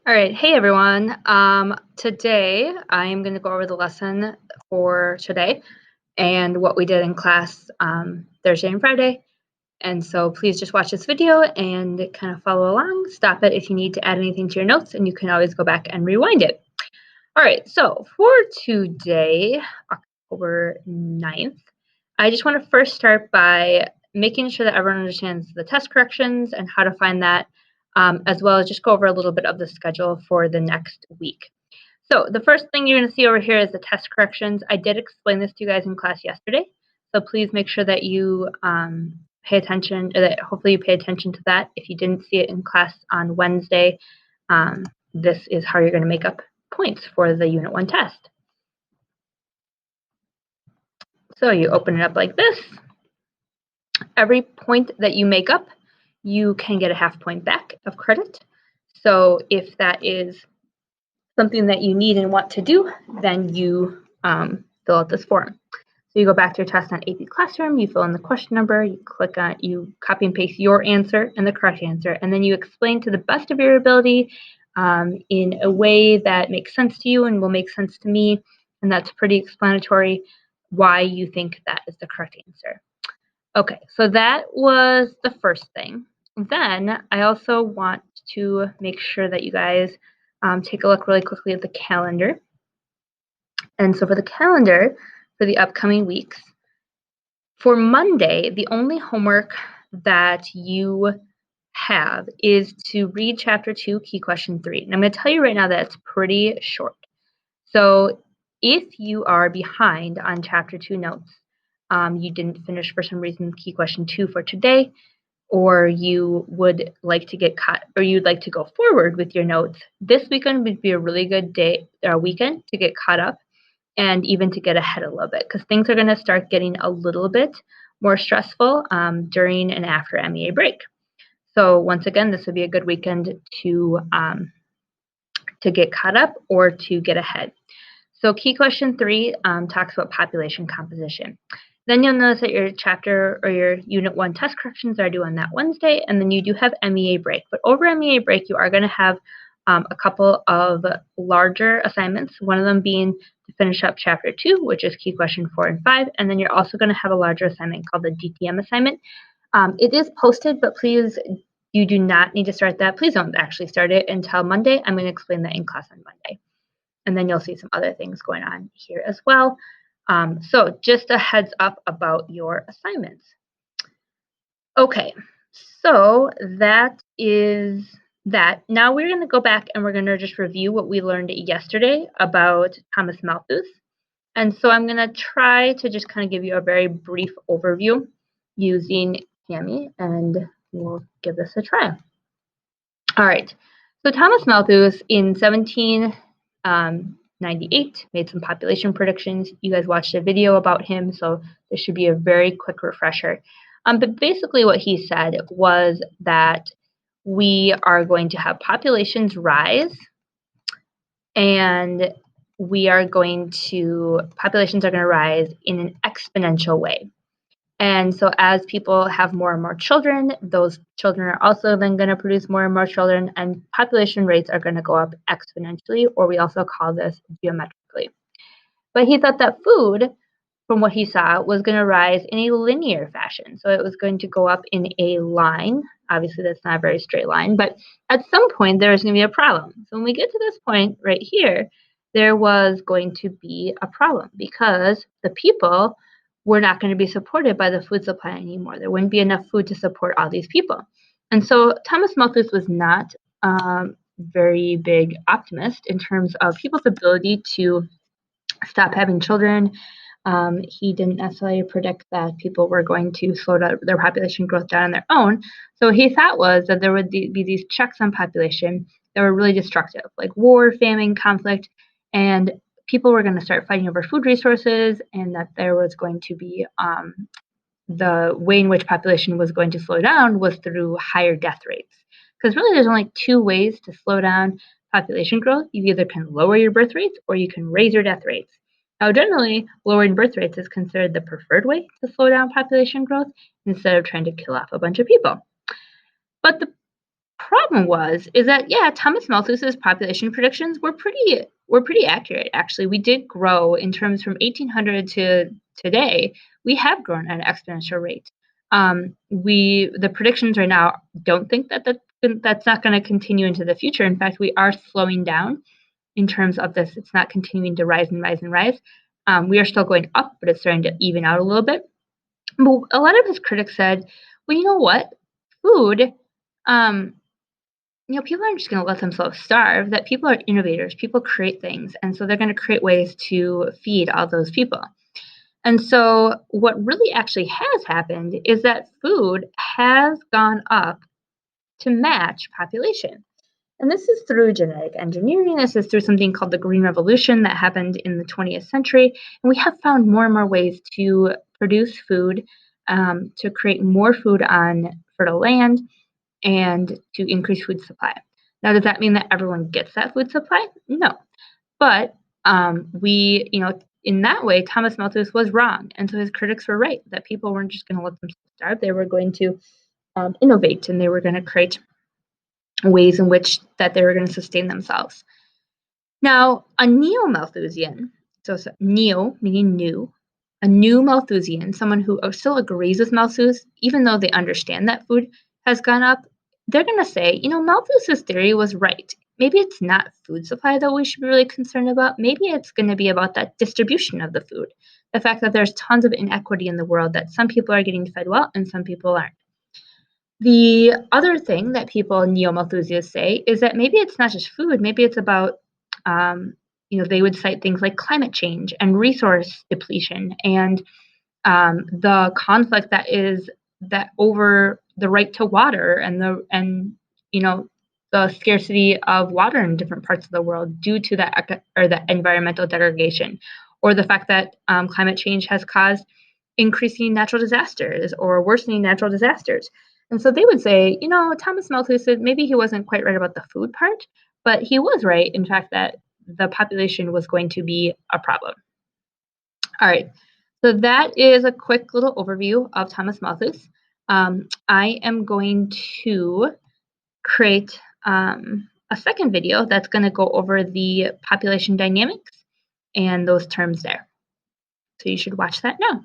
All right, hey everyone. Today I'm going to go over the lesson for today and what we did in class Thursday and Friday. And so please just watch this video and kind of follow along. Stop it if you need to add anything to your notes, and you can always go back and rewind it. All right, so for today, October 9th, I just want to first start by making sure that everyone understands the test corrections and how to find that, as well as just go over a little bit of the schedule for the next week. So the first thing you're going to see over here is the test corrections. I did explain this to you guys in class yesterday, so please make sure that you pay attention, or that hopefully you pay attention to that. If you didn't see it in class on Wednesday, this is how you're going to make up points for the Unit 1 test. So you open it up like this. Every point that you make up, you can get a half point back of credit. So if that is something that you need and want to do, then you fill out this form. So you go back to your test on AP Classroom, you fill in the question number, you click on, you copy and paste your answer and the correct answer, and then you explain to the best of your ability in a way that makes sense to you and will make sense to me, and that's pretty explanatory why you think that is the correct answer. Okay, so that was the first thing. Then I also want to make sure that you guys take a look really quickly at the calendar. And so for the calendar for the upcoming weeks, for Monday, the only homework that you have is to read Chapter 2, Key Question 3. And I'm going to tell you right now that it's pretty short. So if you are behind on Chapter 2 notes, you didn't finish for some reason Key Question 2 for today, or you would like to get caught, or you'd like to go forward with your notes, this weekend would be a really good weekend to get caught up and even to get ahead a little bit, because things are going to start getting a little bit more stressful during and after MEA break. So once again, this would be a good weekend to get caught up or to get ahead. So key question 3 talks about population composition. Then you'll notice that your chapter or your Unit 1 test corrections are due on that Wednesday, and then you do have MEA break. But over MEA break, you are going to have a couple of larger assignments, one of them being to finish up Chapter 2, which is key question 4 and 5, and then you're also going to have a larger assignment called the DTM assignment. It is posted, but please, you do not need to start that. Please don't actually start it until Monday. I'm going to explain that in class on Monday. And then you'll see some other things going on here as well. So just a heads up about your assignments. Okay, so that is that. Now we're going to go back and we're going to just review what we learned yesterday about Thomas Malthus. And so I'm going to try to just kind of give you a very brief overview using Cami, and we'll give this a try. All right, so Thomas Malthus in 1798 made some population predictions. You guys watched a video about him, so this should be a very quick refresher. But basically what he said was that we are going to have populations rise, and populations are going to rise in an exponential way. And so as people have more and more children, those children are also then going to produce more and more children, and population rates are going to go up exponentially, or we also call this geometrically. But he thought that food, from what he saw, was going to rise in a linear fashion. So it was going to go up in a line. Obviously, that's not a very straight line, but at some point there was going to be a problem. So when we get to this point right here, there was going to be a problem because the people were not going to be supported by the food supply anymore. There wouldn't be enough food to support all these people. And so Thomas Malthus was not very big optimist in terms of people's ability to stop having children. He didn't necessarily predict that people were going to slow down their population growth down on their own. So he thought was that there would be these checks on population that were really destructive, like war, famine, conflict, and people were going to start fighting over food resources, and that there was going to be the way in which population was going to slow down was through higher death rates. Because really there's only two ways to slow down population growth. You either can lower your birth rates or you can raise your death rates. Now, generally, lowering birth rates is considered the preferred way to slow down population growth instead of trying to kill off a bunch of people. But the problem is that, yeah, Thomas Malthus's population predictions were pretty accurate, actually. We did grow in terms from 1800 to today. We have grown at an exponential rate. The predictions right now don't think that's not going to continue into the future. In fact, we are slowing down in terms of this. It's not continuing to rise and rise and rise. We are still going up, but it's starting to even out a little bit. But a lot of his critics said, well, you know what? Food, people aren't just going to let themselves starve, that people are innovators, people create things, and so they're going to create ways to feed all those people. And so what really actually has happened is that food has gone up to match population. And this is through genetic engineering. This is through something called the Green Revolution that happened in the 20th century. And we have found more and more ways to produce food, to create more food on fertile land, and to increase food supply. Now, does that mean that everyone gets that food supply? No. But in that way, Thomas Malthus was wrong. And so his critics were right, that people weren't just going to let themselves starve. They were going to innovate, and they were going to create ways in which that they were going to sustain themselves. Now, a neo-Malthusian, so neo meaning new, a new Malthusian, someone who still agrees with Malthus, even though they understand that food has gone up, they're going to say, Malthus's theory was right. Maybe it's not food supply that we should be really concerned about. Maybe it's going to be about that distribution of the food. The fact that there's tons of inequity in the world, that some people are getting fed well and some people aren't. The other thing that people neo-Malthusians say is that maybe it's not just food, maybe it's about, they would cite things like climate change and resource depletion and the conflict that over the right to water and the scarcity of water in different parts of the world due to the environmental degradation, or the fact that climate change has caused increasing natural disasters or worsening natural disasters. And so they would say, Thomas Malthus said maybe he wasn't quite right about the food part, but he was right, in fact, that the population was going to be a problem. All right, so that is a quick little overview of Thomas Malthus. I am going to create a second video that's going to go over the population dynamics and those terms there. So you should watch that now.